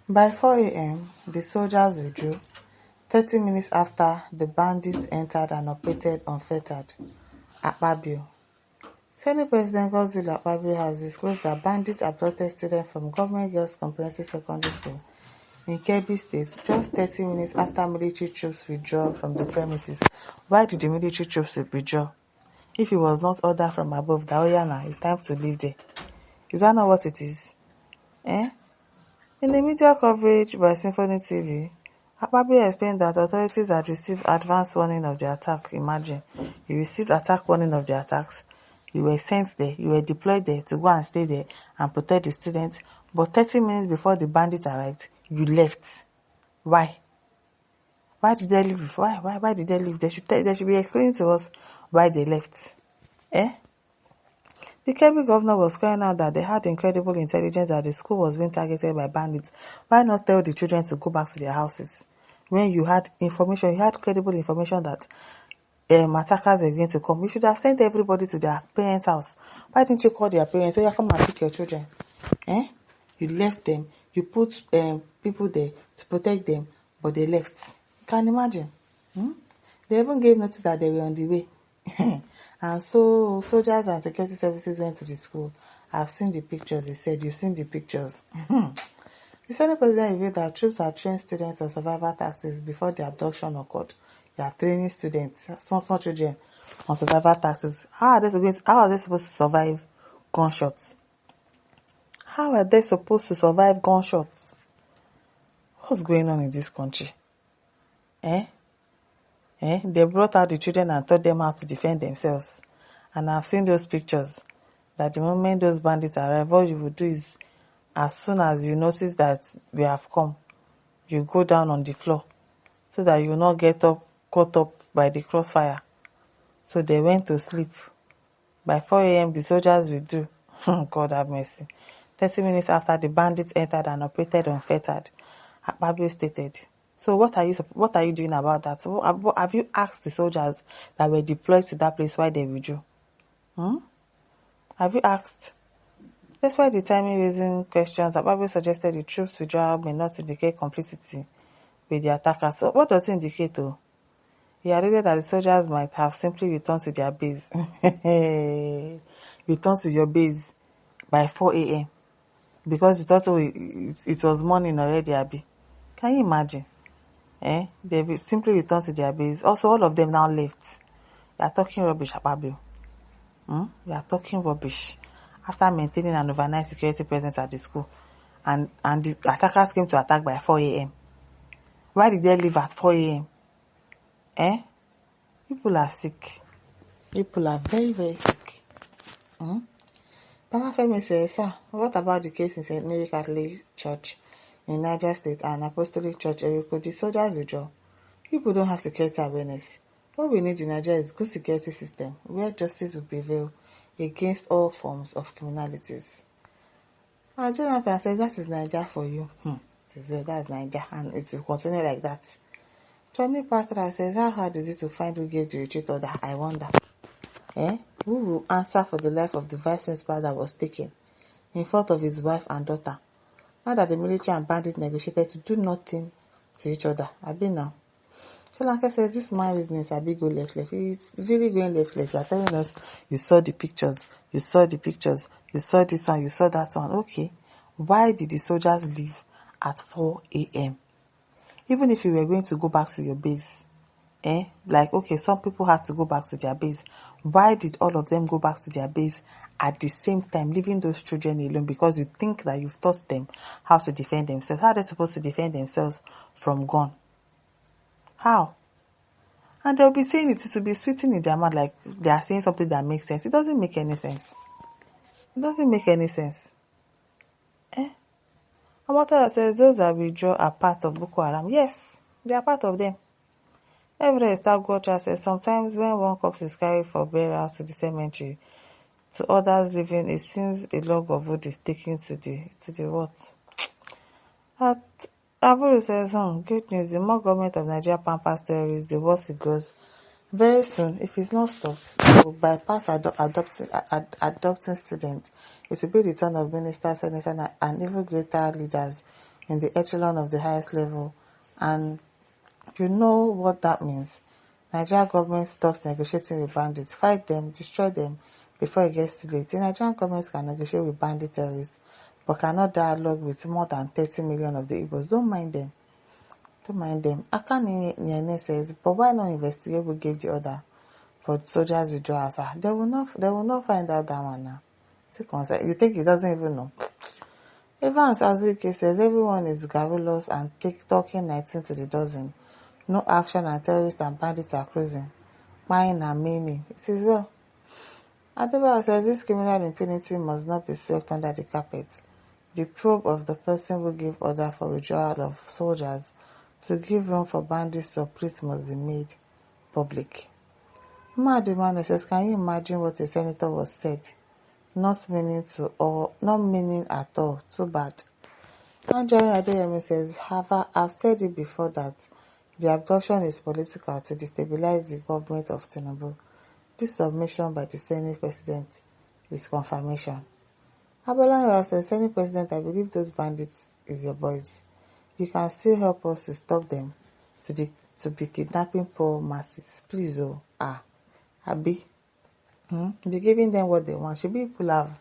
By 4 a.m., the soldiers withdrew, 30 minutes after the bandits entered and operated unfettered. Akpabio. Senate President Godswill Akpabio has disclosed that bandits abducted students from Government Girls Comprehensive Secondary School in KEBBI State just 30 minutes after military troops withdrew from the premises. Why did the military troops withdraw? If it was not order from above that, it's time to leave there. Is that not what it is? In the media coverage by Symphony TV, Akpabio explained that authorities had received advance warning of the attack. Imagine, you received attack warning of the attacks. You were sent there, you were deployed there to go and stay there and protect the students. But 30 minutes before the bandits arrived, you left. Why? Why did they leave? Why did they leave? They should be explaining to us why they left. The KEBBI governor was crying out that they had incredible intelligence that the school was being targeted by bandits. Why not tell the children to go back to their houses? When you had information, you had credible information that attackers were going to come. You should have sent everybody to their parents' house. Why didn't you call their parents? Say, come and pick your children. You left them. You put people there to protect them, but they left. You can imagine. They even gave notice that they were on the way. And so soldiers and security services went to the school. I've seen the pictures, they said. You've seen the pictures. The Senate President revealed that troops had trained students on survival tactics before the abduction occurred. They are training students, small children, on survival tactics. How are they supposed to survive gunshots? How are they supposed to survive gunshots? What's going on in this country? They brought out the children and taught them how to defend themselves. And I've seen those pictures, that the moment those bandits arrive, all you will do is, as soon as you notice that we have come, you go down on the floor, so that you will not get caught up by the crossfire. So they went to sleep. By 4 a.m., the soldiers withdrew. God have mercy. 30 minutes after the bandits entered and operated unfettered, Akpabio stated. So what are you doing about that? Have you asked the soldiers that were deployed to that place why they withdrew? Have you asked? Despite the timing raising questions, Akpabio suggested the troops' withdrawal may not indicate complicity with the attackers. So what does it indicate though? He added that the soldiers might have simply returned to their base. Returned to your base by 4 a.m. because you thought it was morning already, Abi. Can you imagine? They simply returned to their base. Also, all of them now left. You are talking rubbish, Akpabio. You are talking rubbish. After maintaining an overnight security presence at the school, and the attackers came to attack by 4 a.m. Why did they leave at 4 a.m.? People are sick. People are very, very sick. Papa Femi says, sir, what about the case in St. Mary Catholic Church in Niger State and Apostolic Church Eriko? The soldiers withdraw. People don't have security awareness. What we need in Nigeria is good security system where justice will prevail against all forms of criminalities. And Jonathan says, that is Nigeria for you. That's Nigeria, and it will continue like that. Johnny Patra says, how hard is it to find who gave the retreat order? I wonder. Who will answer for the life of the vice principal that was taken in front of his wife and daughter? Now that the military and bandits negotiated to do nothing to each other. Abi now. Sholanke says, this man reasoning is a big go left. He's really going left. You are telling us you saw the pictures, you saw this one, you saw that one. Okay. Why did the soldiers leave at 4 a.m.? Even if you were going to go back to your base, some people had to go back to their base. Why did all of them go back to their base at the same time, leaving those children alone? Because you think that you've taught them how to defend themselves. How are they supposed to defend themselves from gun? How? And they'll be saying it will be sweeting in their mouth like they are saying something that makes sense. It doesn't make any sense. It doesn't make any sense. Amata says those that withdraw are part of Boko Haram. Yes, they are part of them. Everest Agwocha says sometimes when one corpse is carried for burial to the cemetery, to others living, it seems a log of wood is taken to the what? Avuru says, good news, the more government of Nigeria pampers terrorists, the worse it goes. Very soon, if it's not stopped, it will bypass adopting students. It will be the turn of ministers, senators, and even greater leaders in the echelon of the highest level. And you know what that means. Nigerian government stops negotiating with bandits, fight them, destroy them before it gets too late. The Nigerian government can negotiate with bandit terrorists, but cannot dialogue with more than 30 million of the Igbos. Don't mind them. Don't mind them. Akani Nyene says, but why not investigate who gave the order for soldiers withdrawal? They will not find out that one now. You think he doesn't even know? Evans Azuike says everyone is garrulous and talking 19 to the dozen. No action and terrorists and bandits are cruising. Mine and Mimi. It is well. Adebayo says this criminal impunity must not be swept under the carpet. The probe of the person who gave order for withdrawal of soldiers to give room for bandits to operate must be made public. Madimane says, can you imagine what a senator was said? Not meaning at all. Too bad. Anjari Adeyemi says, I've said it before that the abduction is political to destabilize the government of Tinubu. This submission by the Senate President is confirmation. Abolonyo says, Senate President, I believe those bandits is your boys. You can still help us to stop them to be kidnapping poor masses. Please, Abi. Be giving them what they want. Should people have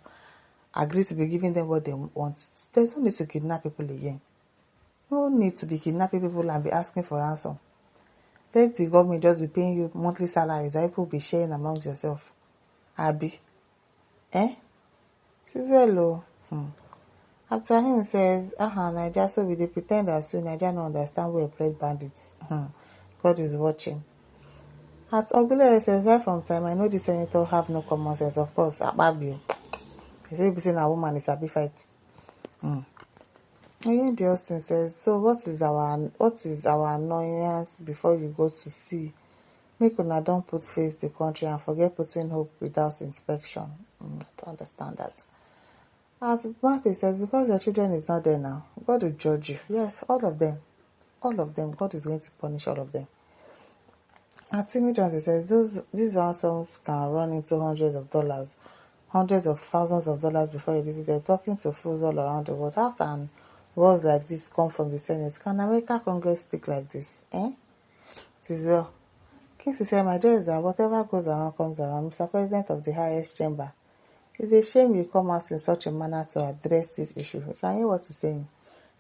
agreed to be giving them what they want? There's no need to kidnap people again. No need to be kidnapping people and be asking for ransom. Let the government just be paying you monthly salaries that people will be sharing amongst yourself. Abi. This is well low. After him says, Nigeria, so we dey pretend as we Nigeria no understand we operate bandits. God is watching. At Ogbule says, right from time, I know the senator have no common sense. Of course, Ababio. He say, saying a woman is a big fight. Again, the Austin says, so what is our annoyance before you go to sea? Make una don't put face the country and forget putting hope without inspection. I don't understand that. As Matthew says, because your children is not there now, God will judge you. Yes, all of them. All of them. God is going to punish all of them. And Timmy Johnson says, these ransoms can run into hundreds of dollars, hundreds of thousands of dollars before you visit them. Talking to fools all around the world. How can words like this come from the Senate? Can American Congress speak like this? It is well. Kingsley said, my joy is that whatever goes around comes around. Mr. President of the highest chamber, it's a shame you come out in such a manner to address this issue. You can hear what he's saying.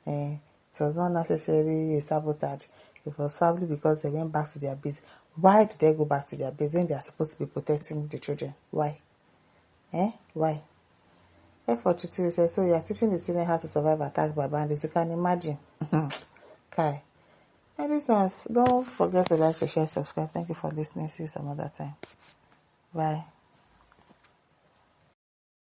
It was not necessarily a sabotage. It was probably because they went back to their base. Why did they go back to their base when they are supposed to be protecting the children? Why? Why? F42 says, so you are teaching the children how to survive attacks by bandits. You can imagine. Kai. And listeners, don't forget to like, share, subscribe. Thank you for listening. See you some other time. Bye.